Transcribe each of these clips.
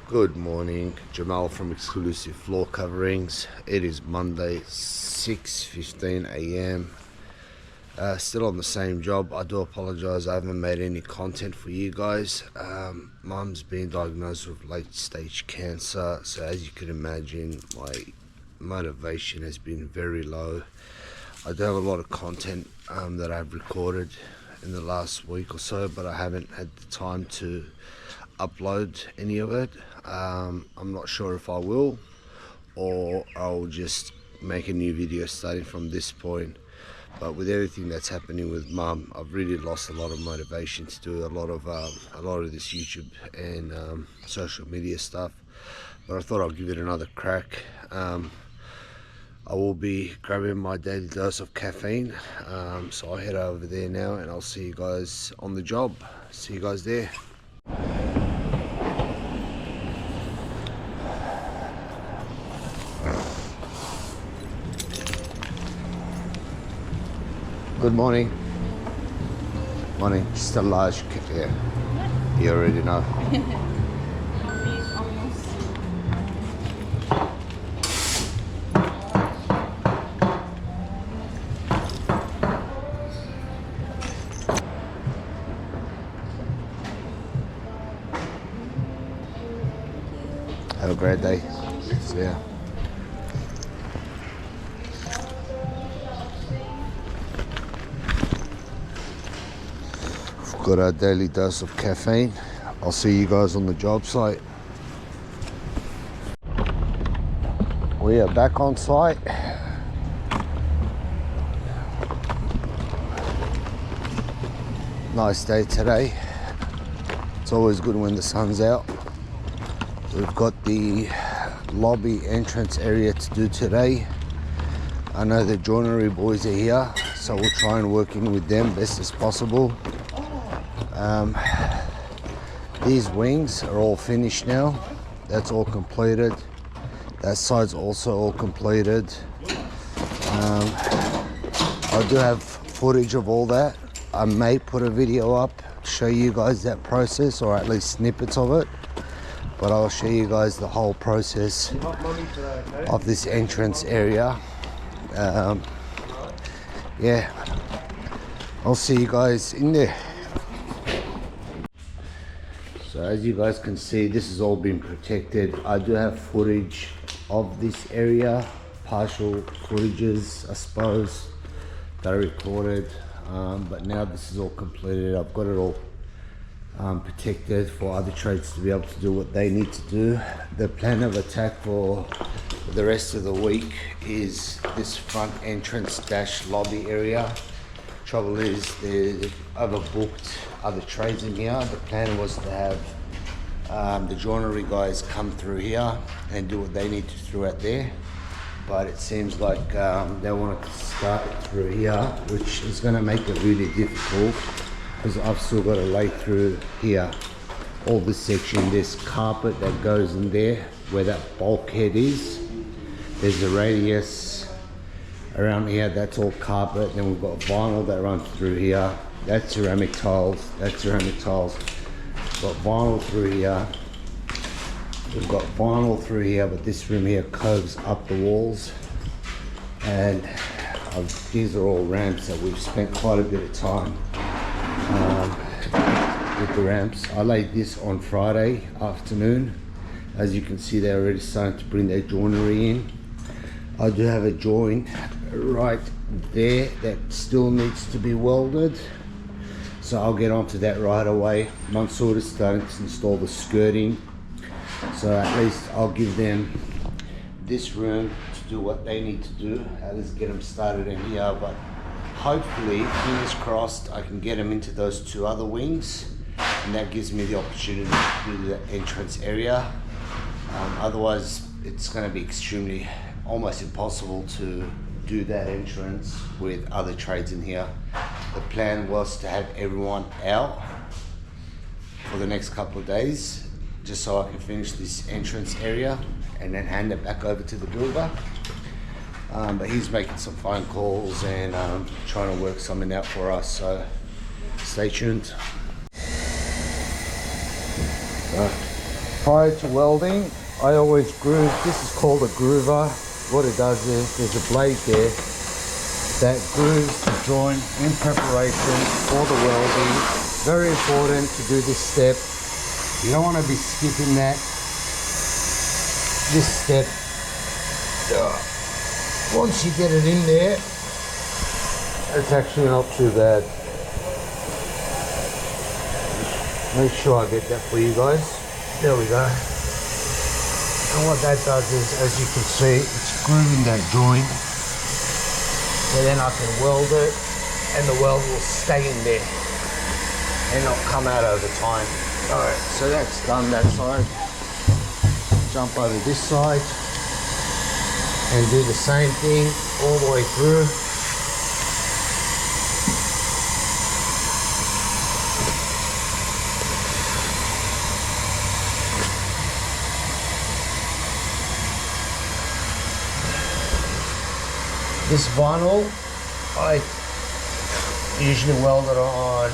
Good morning, Jamal from Exclusive Floor Coverings. It is Monday, 6:15 a.m. Still on the same job. I do apologize, I haven't made any content for you guys. Mum's been diagnosed with late stage cancer, so as you can imagine, my motivation has been very low. I do have a lot of content that I've recorded in the last week or so, but I haven't had the time to upload any of it. I'm not sure if I will, or I'll just make a new video starting from this point. But with everything that's happening with Mum, I've really lost a lot of motivation to do a lot of this YouTube and social media stuff. But I thought I'll give it another crack. I will be grabbing my daily dose of caffeine, so I'll head over there now and I'll see you guys on the job. See you guys there. Good morning. Morning. Just a large yeah. You already know. Have a great day. See ya. Got our daily dose of caffeine. I'll see you guys on the job site. We are back on site. Nice day today. It's always good when the sun's out. We've got the lobby entrance area to do today. I know the joinery boys are here, so we'll try and work in with them best as possible. These wings are all finished now. That's all completed. That side's also all completed. I do have footage of all that. I may put a video up to show you guys that process, or at least snippets of it. But I'll show you guys the whole process of this entrance area. Yeah, I'll see you guys in there. So as you guys can see, this has all been protected. I do have footage of this area, partial footages I suppose, that I recorded, but now this is all completed. I've got it all protected for other trades to be able to do what they need to do. The plan of attack for the rest of the week is this front entrance dash lobby area. Trouble is, they've overbooked other trades in here. The plan was to have the joinery guys come through here and do what they need to throughout there, but it seems like they want to start through here, which is going to make it really difficult because I've still got to lay through here all this section. There's carpet that goes in there where that bulkhead is. There's a radius around here, that's all carpet. Then we've got vinyl that runs through here. That's ceramic tiles. That's ceramic tiles. Got vinyl through here. We've got vinyl through here, but this room here curves up the walls. And these are all ramps that we've spent quite a bit of time with the ramps. I laid this on Friday afternoon. As you can see, they're already starting to bring their joinery in. I do have a joint right there that still needs to be welded, so I'll get onto that right away. Mansour is starting to install the skirting, so at least I'll give them this room to do what they need to do. At least get them started in here, but hopefully, fingers crossed, I can get them into those two other wings, and that gives me the opportunity to do the entrance area. Otherwise, it's going to be extremely almost impossible to do that entrance with other trades in here. The plan was to have everyone out for the next couple of days, just so I can finish this entrance area and then hand it back over to the builder. But he's making some phone calls and trying to work something out for us, so stay tuned. Prior to welding, I always groove. This is called a groover. What it does is there's a blade there that grooves the joint in preparation for the welding. Very important to do this step. You don't want to be skipping this step. Once you get it in there, it's actually not too bad. Make sure I get that for you guys. There we go. And what that does is, as you can see, it's grooving that joint. So then I can weld it, and the weld will stay in there and not come out over time. Alright, so that's done that side. Jump over this side and do the same thing all the way through. This vinyl, I usually weld it on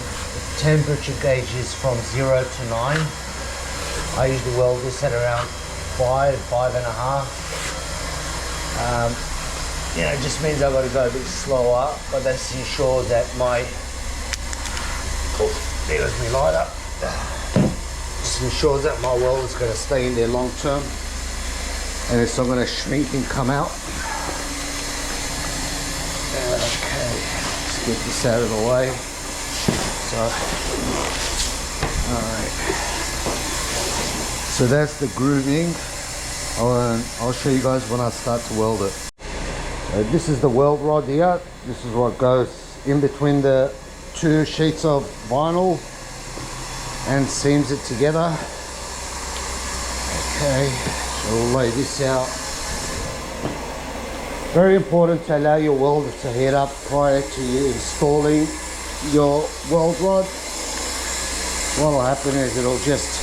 temperature gauges from 0 to 9. I usually weld this at around 5, 5.5. You know, it just means I've got to go a bit slower, but this ensures that my, there's my lighter. Just ensures that my weld is going to stay in there long term, and it's not going to shrink and come out. Okay, let's get this out of the way. So, alright. So that's the grooving. I'll show you guys when I start to weld it. This is the weld rod here. This is what goes in between the two sheets of vinyl and seams it together. Okay, so we'll lay this out. Very important to allow your welder to heat up prior to you installing your weld rod. What will happen is it'll just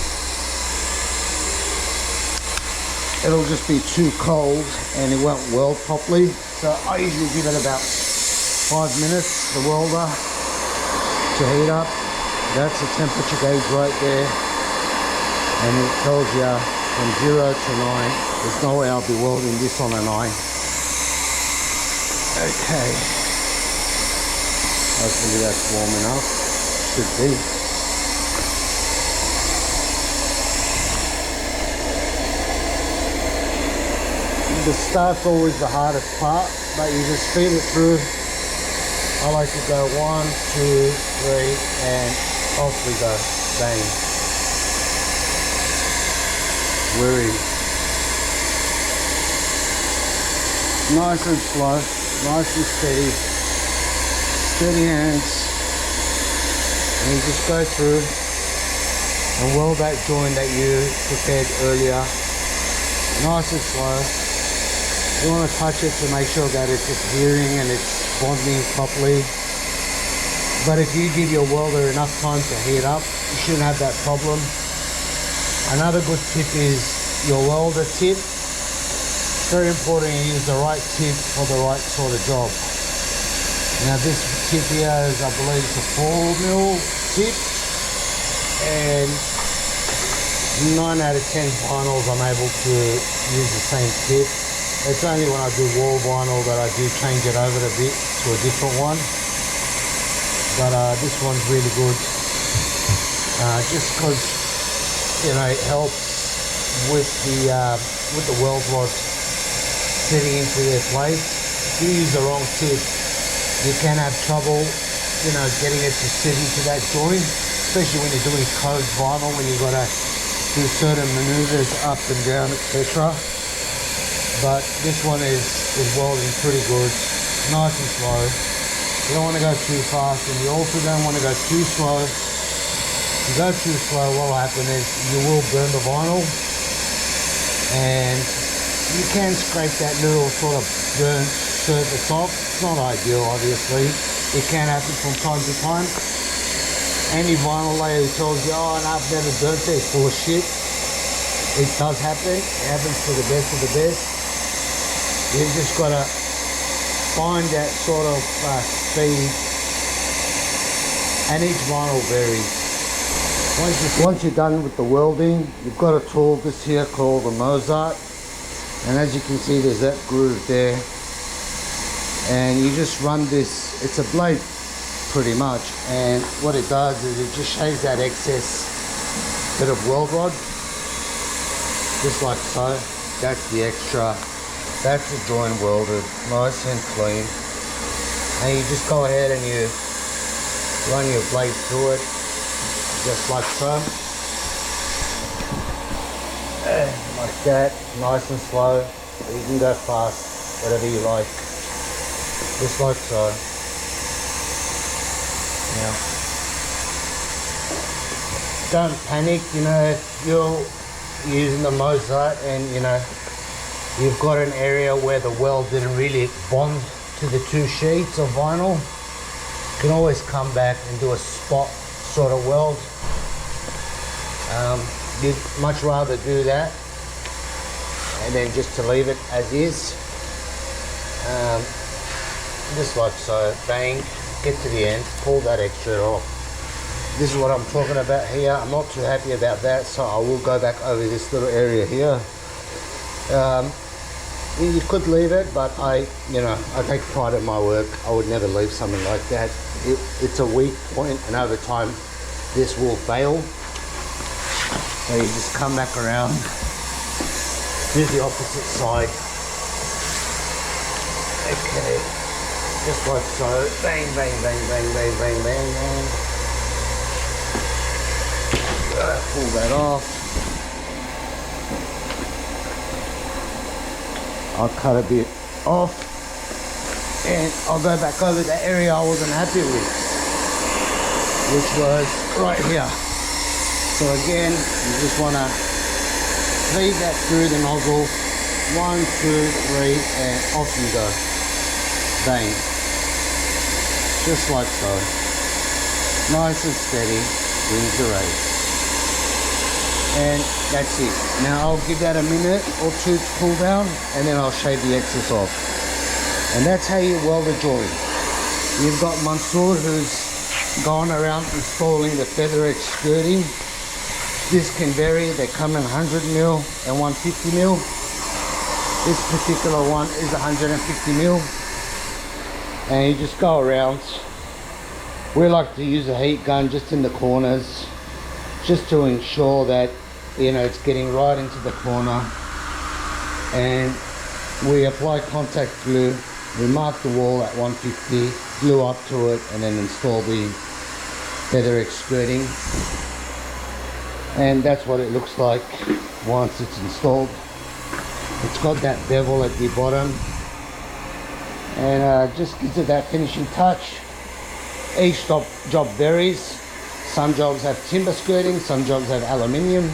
be too cold and it won't weld properly. So I usually give it about 5 minutes, the welder, to heat up. That's the temperature gauge right there, and it tells you from 0 to 9. There's no way I'll be welding this on a 9. Okay, hopefully that's warm enough. Should be. The start's always the hardest part, but you just feed it through. I like to go 1, 2, 3, and off we go. Bang. We're in. Nice and slow. Nice and steady, steady hands, and you just go through and weld that joint that you prepared earlier, nice and slow. You want to touch it to make sure that it's adhering and it's bonding properly. But if you give your welder enough time to heat up, you shouldn't have that problem. Another good tip is your welder tip. Very important to use the right tip for the right sort of job. Now this tip here is, I believe it's a 4mm tip, and 9 out of 10 vinyls I'm able to use the same tip. It's only when I do wall vinyl that I do change it over a bit to a different one. But this one's really good, just because, you know, it helps with the weld rod fitting into their place. If you use the wrong tip, you can have trouble, you know, getting it to sit into that joint, especially when you're doing code vinyl, when you've got to do certain maneuvers up and down, etc. But this one is welding pretty good, nice and slow. You don't want to go too fast, and you also don't want to go too slow. If you go too slow, what will happen is you will burn the vinyl, and you can scrape that little sort of burnt surface off. It's not ideal, obviously. It can happen from time to time. Any vinyl layer who tells you, oh, no, I've never burnt it, it's full of shit. It does happen. It happens to the best of the best. You've just got to find that sort of speed. And each vinyl varies. Once you're done with the welding, you've got a tool this here called the Mozart, and as you can see there's that groove there, and you just run this, it's a blade pretty much, and what it does is it just shaves that excess bit of weld rod, just like so. That's the extra, that's the joint welded, nice and clean, and you just go ahead and you run your blade through it, just like so, and like that, nice and slow. You can go fast, whatever you like, just like so. Now, don't panic, you know, if you're using the Mozart and you know you've got an area where the weld didn't really bond to the two sheets of vinyl, you can always come back and do a spot sort of weld. You'd much rather do that and then just to leave it as is, just like so. Bang, get to the end, pull that extra off. This is what I'm talking about here. I'm not too happy about that, so I will go back over this little area here. You could leave it, but I take pride in my work. I would never leave something like that. It's a weak point, and over time this will fail. So you just come back around, do the opposite side. Okay, just like so. Bang, bang, bang, bang, bang, bang, bang, bang. Pull that off. I'll cut a bit off, and I'll go back over the area I wasn't happy with, which was right here. So again, you just want to feed that through the nozzle, 1, 2, 3, and off you go. Bang, just like so, nice and steady, wins the race. And that's it. Now I'll give that a minute or two to cool down, and then I'll shave the excess off. And that's how you weld a joint. You've got Mansour who's gone around installing the Featherex skirting. This can vary, they come in 100mm and 150mm. This particular one is 150mm. And you just go around. We like to use a heat gun just in the corners, just to ensure that it's getting right into the corner. And we apply contact glue, we mark the wall at 150, glue up to it, and then install the Featherex skirting. And that's what it looks like once it's installed. It's got that bevel at the bottom, and just gives it that finishing touch. Each job varies. Some jobs have timber skirting, some jobs have aluminium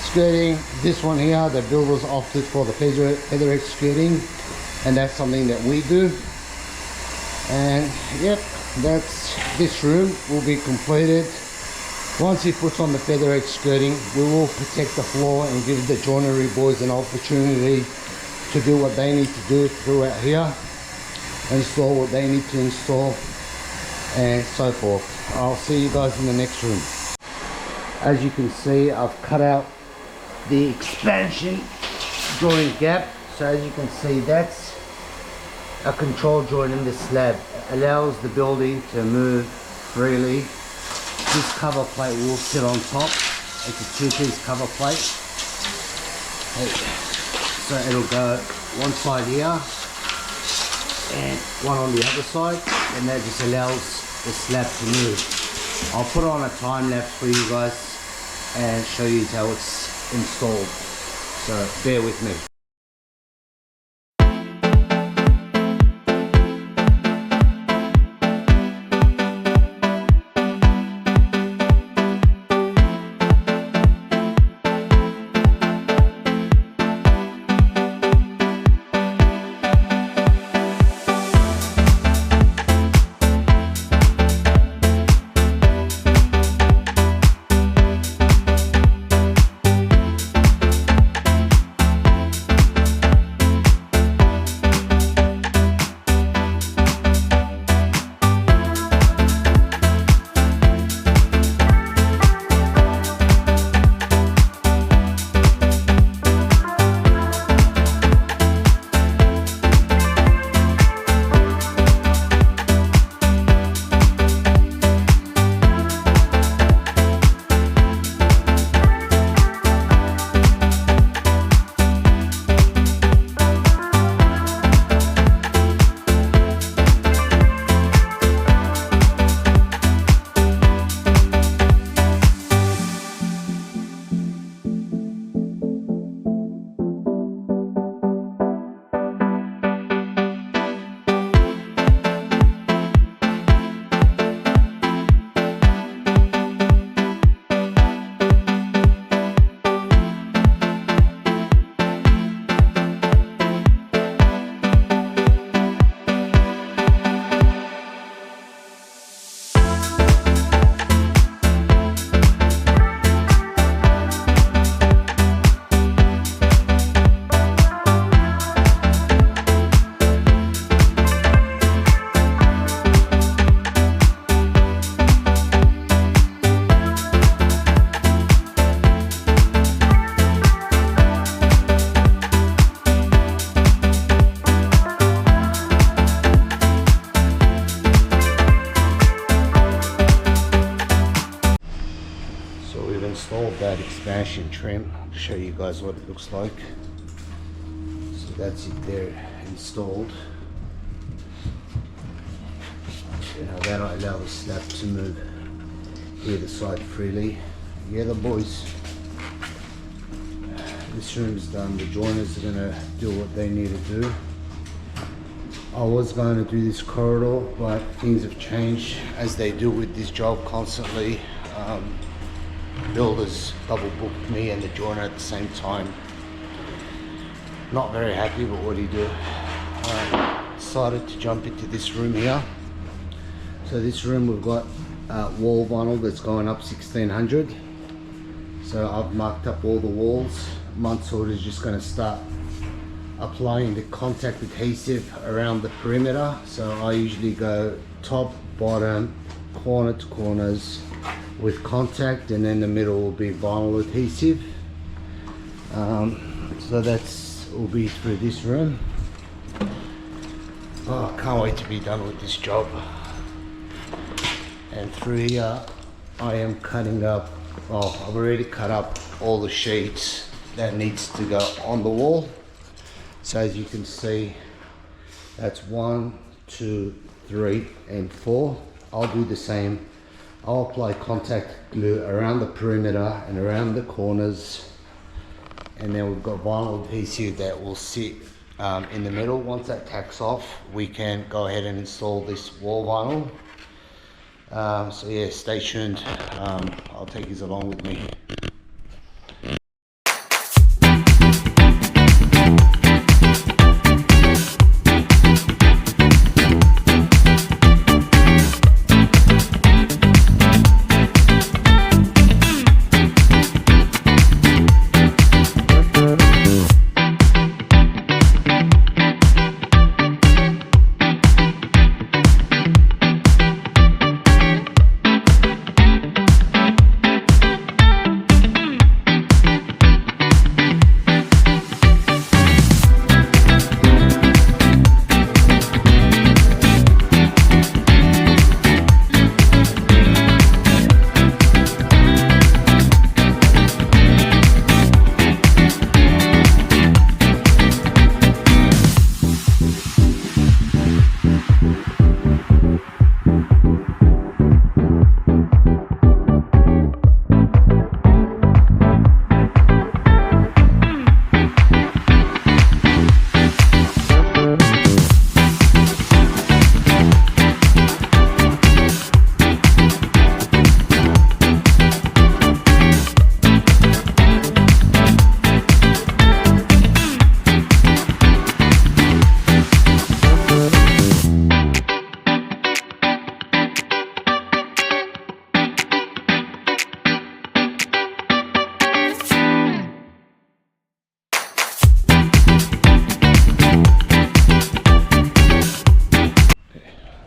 skirting. This one here, the builders opted for the Featherex skirting, and that's something that we do. And yep, that's this room will be completed. Once he puts on the Featherex skirting, we will protect the floor and give the joinery boys an opportunity to do what they need to do throughout here, install what they need to install, and so forth. I'll see you guys in the next room. As you can see, I've cut out the expansion joint gap. So as you can see, that's a control joint in the slab. It allows the building to move freely. This cover plate will sit on top. It's a 2-piece cover plate. So it'll go one side here and one on the other side, and that just allows the slab to move. I'll put on a time lapse for you guys and show you how it's installed. So bear with me. trim. I'll show you guys what it looks like. So that's it there installed. Now that'll allow the slab to move either side freely. Yeah, the boys, this room's done. The joiners are gonna do what they need to do. I was going to do this corridor, but things have changed as they do with this job constantly. Builders double booked me and the joiner at the same time. Not very happy, but what do you do? Decided to jump into this room here. So this room we've got wall vinyl that's going up 1600. So I've marked up all the walls. Mansour is just going to start applying the contact adhesive around the perimeter. So I usually go top, bottom, corner to corners with contact, and then the middle will be vinyl adhesive. So that's will be through this room. Oh, I can't wait to be done with this job. And through here I am cutting up, I've already cut up all the sheets that needs to go on the wall. So as you can see, that's 1, 2, 3 and 4. I'll do the same. I'll apply contact glue around the perimeter and around the corners, and then we've got vinyl adhesive that will sit in the middle. Once that tacks off, we can go ahead and install this wall vinyl. So yeah, stay tuned. I'll take you along with me.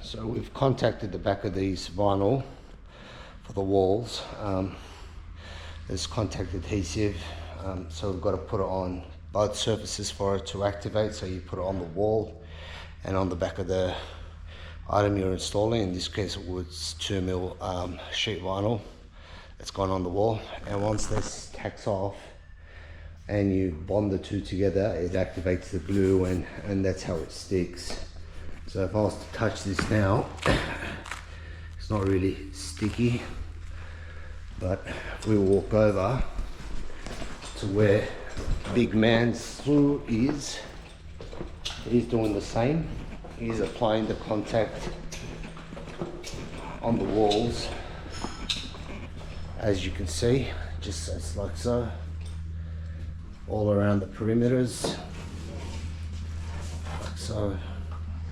So we've contacted the back of these vinyl for the walls. There's contact adhesive, so we've got to put it on both surfaces for it to activate. So you put it on the wall and on the back of the item you're installing. In this case it was 2mm sheet vinyl that's gone on the wall, and once this tacks off and you bond the two together, it activates the glue, and that's how it sticks. So if I was to touch this now, it's not really sticky, but if we walk over to where big man's screw is, he's doing the same. He's applying the contact on the walls, as you can see, just like so, all around the perimeters, like so.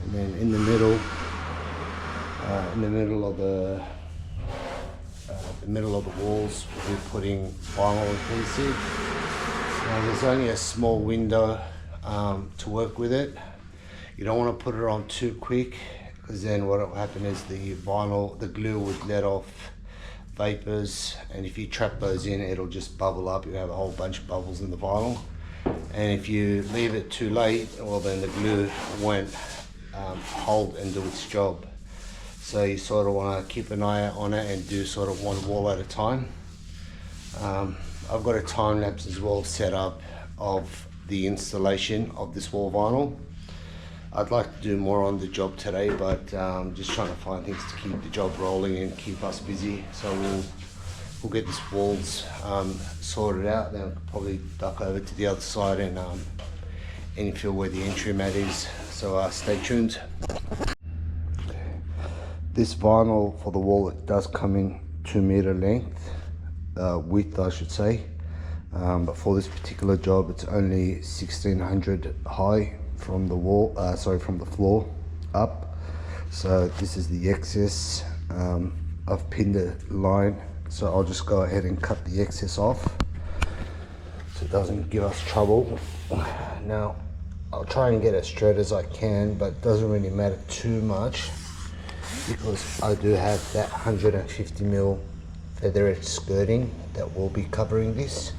And then in the middle of the walls, we're putting vinyl adhesive. Now there's only a small window to work with it. You don't want to put it on too quick, because then what will happen is the glue would let off vapors, and if you trap those in, it'll just bubble up. You have a whole bunch of bubbles in the vinyl, and if you leave it too late, well, then the glue won't hold and do its job. So you sort of want to keep an eye on it and do sort of one wall at a time. I've got a time lapse as well set up of the installation of this wall vinyl. I'd like to do more on the job today, but just trying to find things to keep the job rolling and keep us busy. So we'll get this walls sorted out, then we'll probably duck over to the other side and infill where the entry mat is. So stay tuned. This vinyl for the wall, it does come in 2 meter length, width I should say, but for this particular job it's only 1600 high from the wall, from the floor up. So this is the excess. I've pinned a line, so I'll just go ahead and cut the excess off so it doesn't give us trouble. Now I'll try and get it straight as I can, but it doesn't really matter too much because I do have that 150mm feather edge skirting that will be covering this,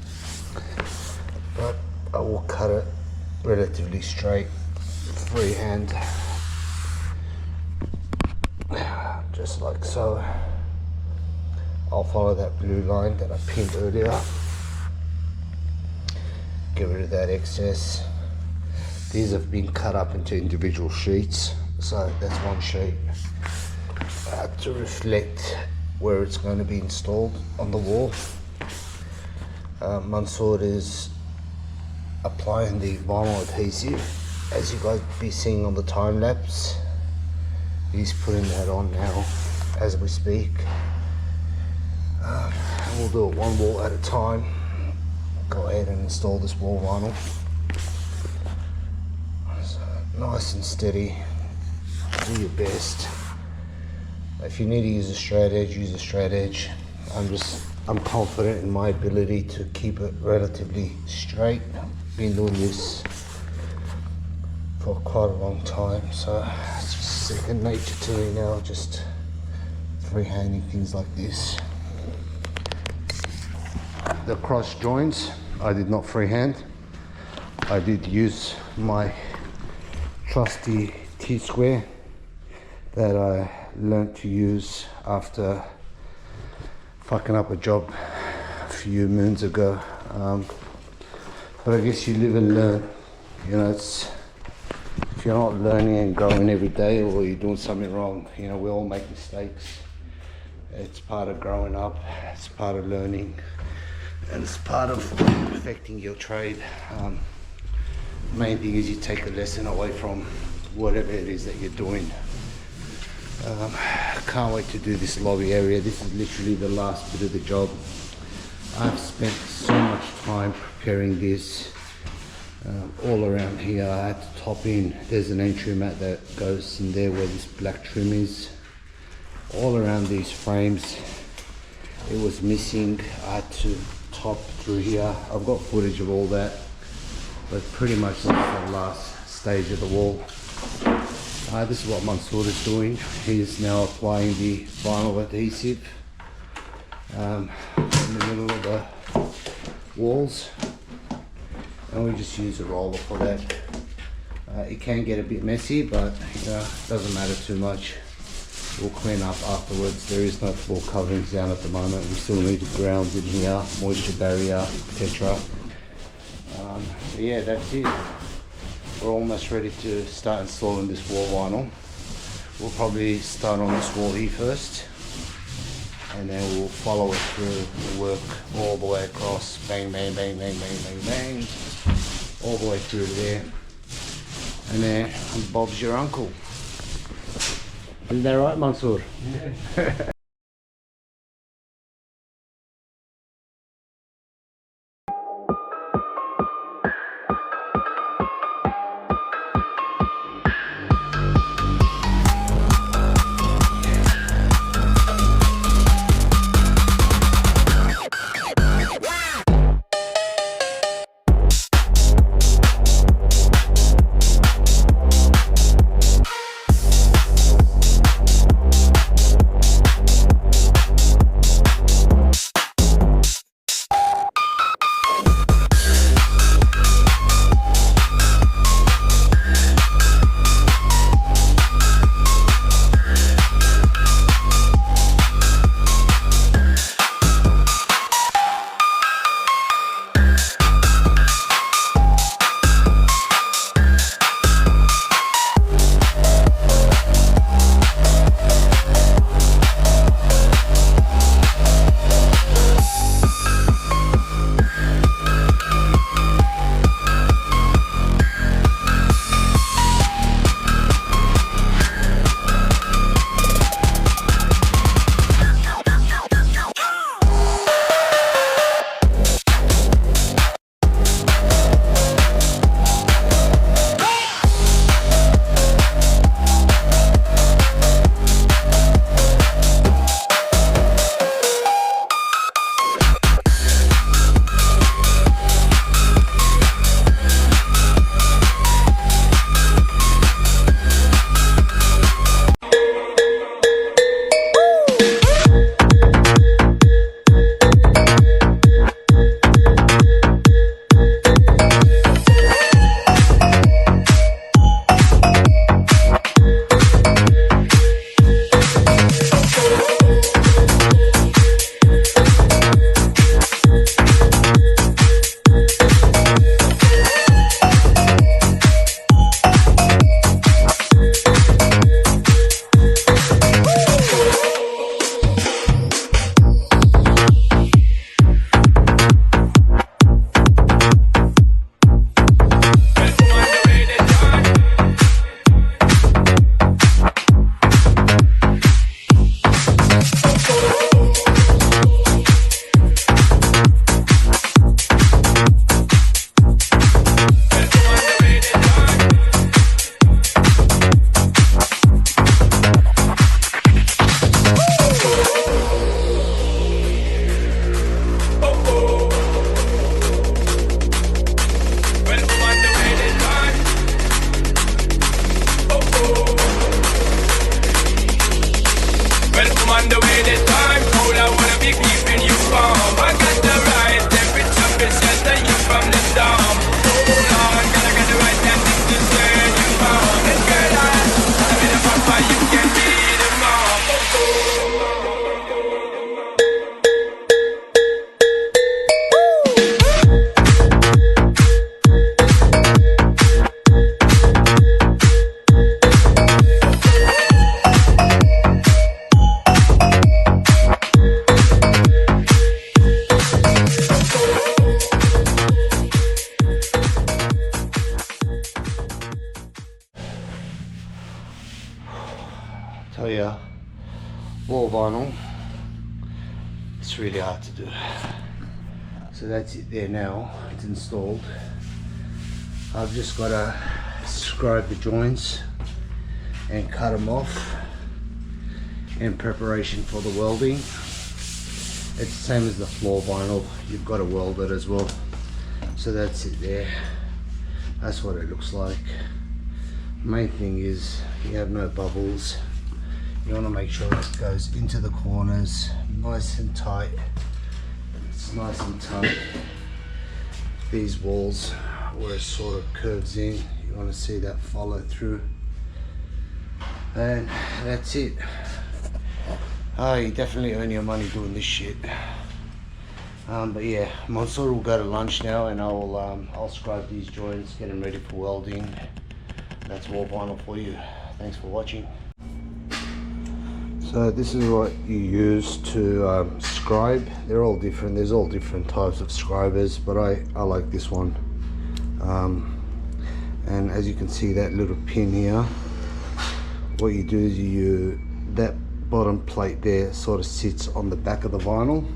but I will cut it relatively straight, freehand, just like so. I'll follow that blue line that I pinned earlier, get rid of that excess. These have been cut up into individual sheets, so that's one sheet to reflect where it's going to be installed on the wall. Mansour is applying the vinyl adhesive, as you guys be seeing on the time lapse. He's putting that on now as we speak. And we'll do it one wall at a time. Go ahead and install this wall vinyl. So, nice and steady. Do your best. If you need to use a straight edge, use a straight edge. I'm confident in my ability to keep it relatively straight. Been doing this for quite a long time, so it's just second nature to me now, just freehanding things like this. The cross joints, I did not freehand. I did use my trusty T-square that I learned to use after fucking up a job a few moons ago. But I guess you live and learn. You know, it's, if you're not learning and growing every day, or you're doing something wrong, you know, we all make mistakes. It's part of growing up, it's part of learning, and it's part of perfecting your trade. Main thing is you take a lesson away from whatever it is that you're doing. Can't wait to do this lobby area. This is literally the last bit of the job. I've spent so much time preparing this. All around here I had to top in. There's an entry mat that goes in there where this black trim is. All around these frames it was missing. I had to top through here. I've got footage of all that, but pretty much that's the last stage of the wall. This is what Mansour is doing. He's now applying the vinyl adhesive in the middle of the walls, and we just use a roller for that. It can get a bit messy, but you know, it doesn't matter too much. We'll clean up afterwards. There is no floor coverings down at the moment. We still need the grounds in here, moisture barrier, etc. So yeah, that's it. We're almost ready to start installing this wall vinyl. We'll probably start on this wall here first, and then we'll follow it through the work all the way across. Bang, bang, bang, bang, bang, bang, bang, all the way through there. And then Bob's your uncle. Isn't that right, Mansour? Yeah. tell you, wall vinyl, it's really hard to do. So that's it there now, it's installed. I've just got to scribe the joints and cut them off in preparation for the welding. It's the same as the floor vinyl, you've got to weld it as well. So that's it there, that's what it looks like. Main thing is you have no bubbles. You want to make sure it goes into the corners nice and tight. It's nice and tight. These walls where it sort of curves in, you want to see that follow through. And that's it. Oh, you definitely earn your money doing this shit. But yeah, Mansour will go to lunch now, and I'll scribe these joints, get them ready for welding. That's wall vinyl for you. Thanks for watching. So this is what you use to scribe. They're all different. There's all different types of scribers, but I like this one. And as you can see, that little pin here, what you do is that bottom plate there sort of sits on the back of the vinyl,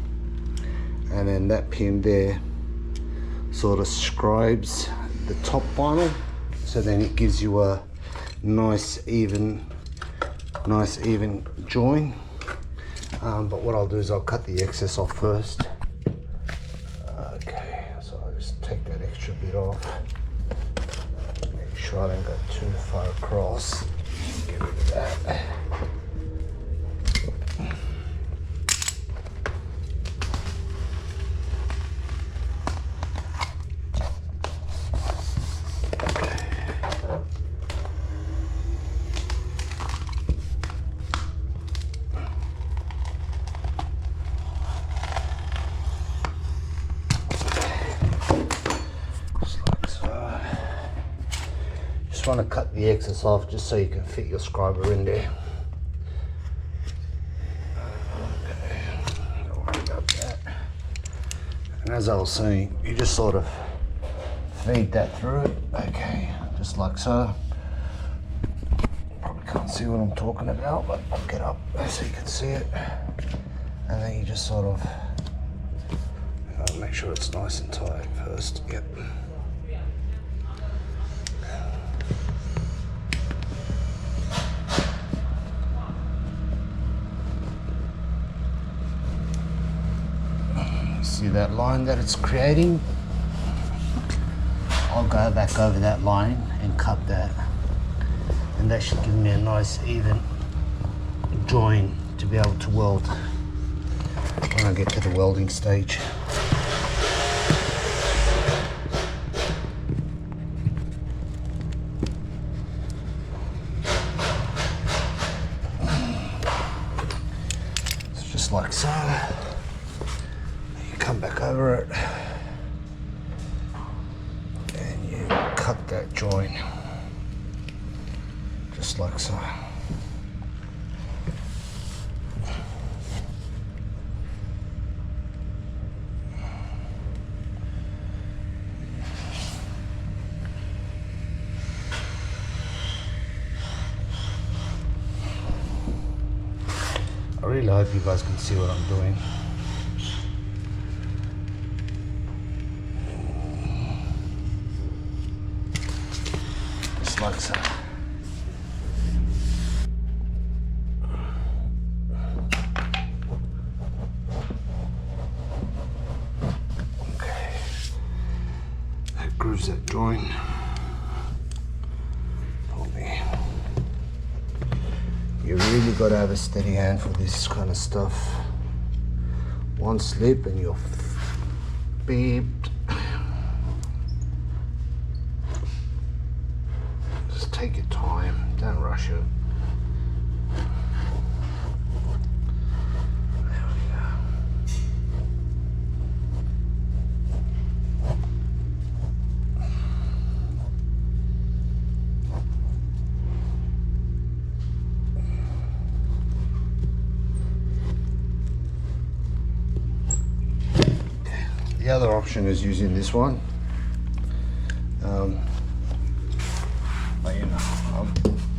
and then that pin there sort of scribes the top vinyl, so then it gives you a nice even join. But what I'll do is I'll cut the excess off first. Okay, so I'll just take that extra bit off, make sure I don't go too far across. Get rid of that. Just want to cut the excess off just so you can fit your scriber in there. Okay, don't worry about that. And as I was saying, you just sort of feed that through. Okay, just like so. Probably can't see what I'm talking about, but I'll get up so you can see it. And then you just sort of make sure it's nice and tight first. Yep. See that line that it's creating? I'll go back over that line and cut that, and that should give me a nice even join to be able to weld when I get to the welding stage. So just like so. Come back over it and you cut that join just like so. I really hope you guys can see what I'm doing. Like so. Okay, that grooves that joint for me. You really got to have a steady hand for this kind of stuff. One slip and you're beeped. Take your time, don't rush it. There we go. The other option is using this one. But you know, I'm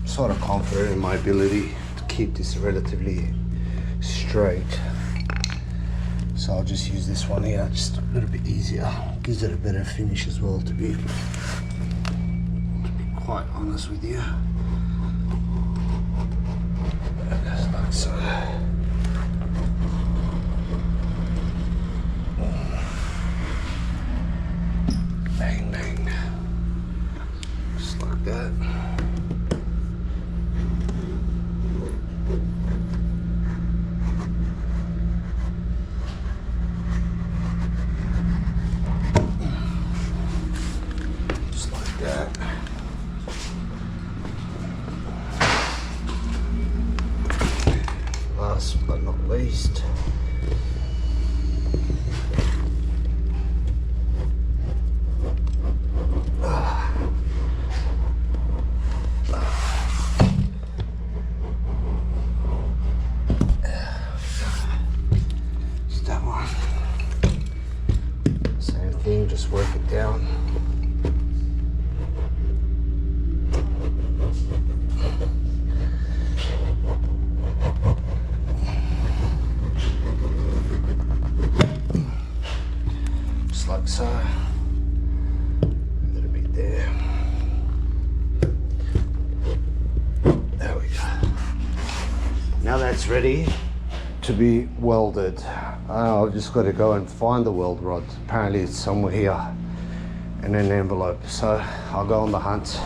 sort of confident in my ability to keep this relatively straight. So I'll just use this one here, just a little bit easier. Gives it a better finish as well, to be quite honest with you. Just like so. Bang, bang. Just like that. Just like that. Last but not least, just work it down. Just like so. A little bit there. There we go. Now that's ready to be welded. I've just got to go and find the weld rod. Apparently it's somewhere here in an envelope. So I'll go on the hunt.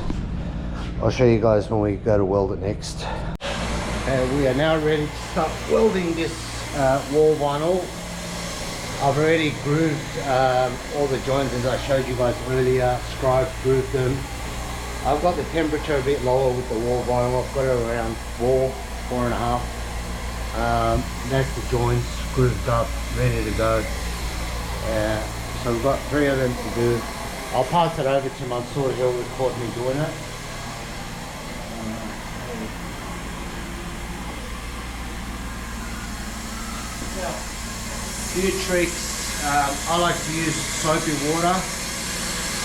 I'll show you guys when we go to weld it next. We are now ready to start welding this wall vinyl. I've already grooved all the joints as I showed you guys earlier. Scribed, grooved them. I've got the temperature a bit lower with the wall vinyl. I've got it around 4.5. That's the joints grooved up, ready to go. So we've got 3 of them to do. I'll pass it over to Mansoor. He'll record me doing it. Few tricks. I like to use soapy water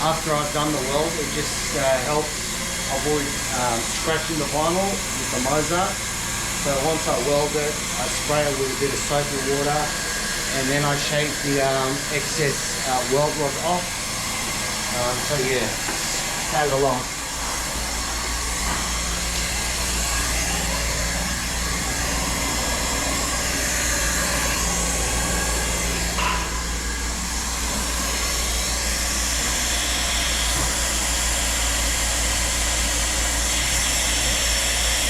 after I've done the weld. It just helps avoid scratching the vinyl with the Mozart. So once I weld it, I spray it with a bit of soapy water, and then I shake the excess weld rod off. So yeah, tag along.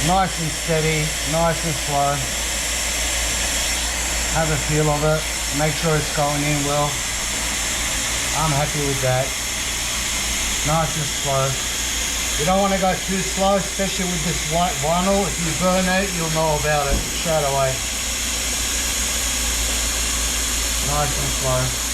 Nice and steady, nice and slow. Have a feel of it. Make sure it's going in well. I'm happy with that. Nice and slow. You don't want to go too slow, especially with this white vinyl. If you burn it, you'll know about it straight away. Nice and slow.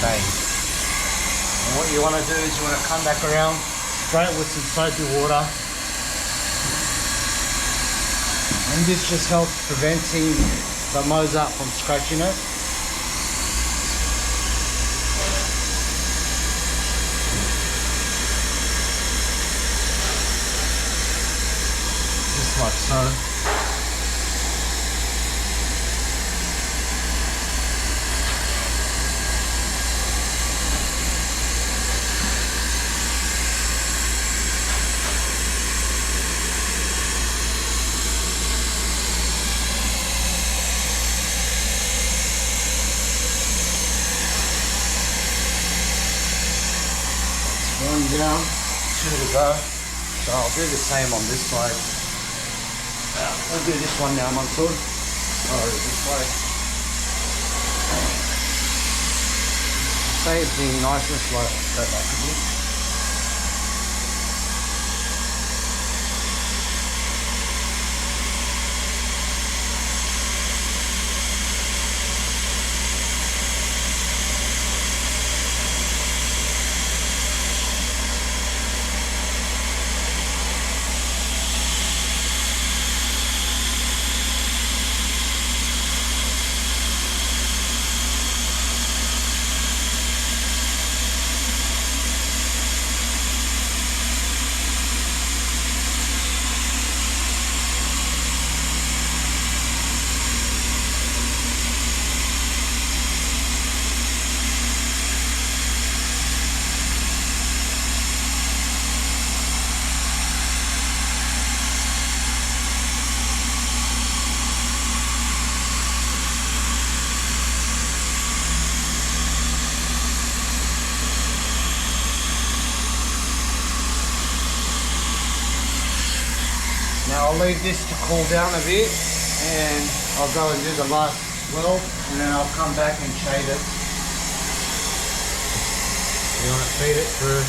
Bang. And what you want to do is you want to come back around, spray it with some soapy water. And this just helps preventing the Mozart from scratching it. Just like so. One down, 2 to go. So I'll do the same on this side. We'll do this one now, Mansoor. Oh, this way. Same thing, nice and slow. Go back a bit. leave this to cool down a bit, and I'll go and do the last weld, and then I'll come back and shade it. You want to feed it through.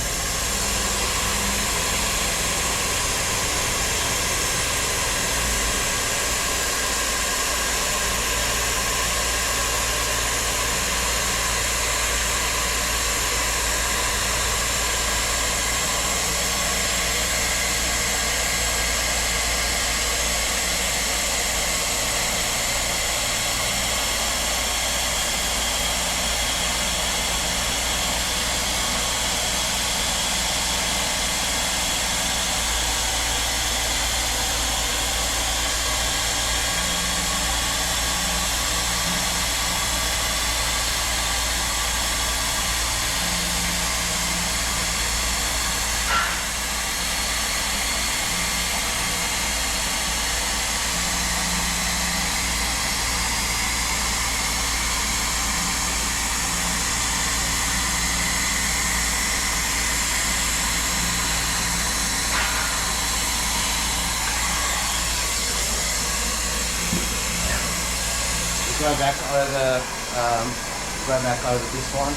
Go back over this one.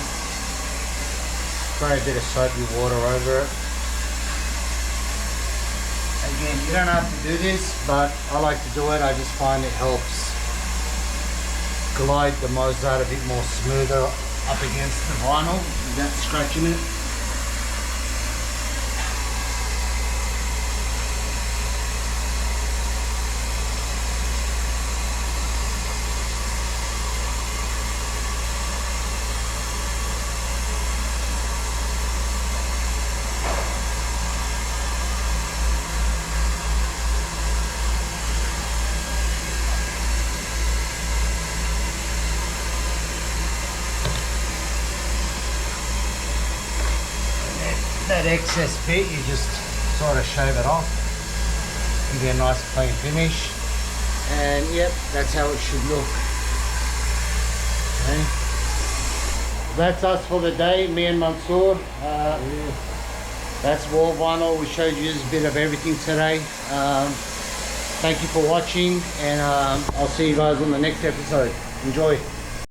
Spray a bit of soapy water over it. Again, you don't have to do this, but I like to do it. I just find it helps glide the Mozart a bit more smoother up against the vinyl without scratching it. That excess bit, you just sort of shave it off. You get a nice clean finish. And yep, that's how it should look. Okay. That's us for the day, me and Mansoor. That's wall vinyl. We showed you a bit of everything today. Thank you for watching, and I'll see you guys on the next episode. Enjoy.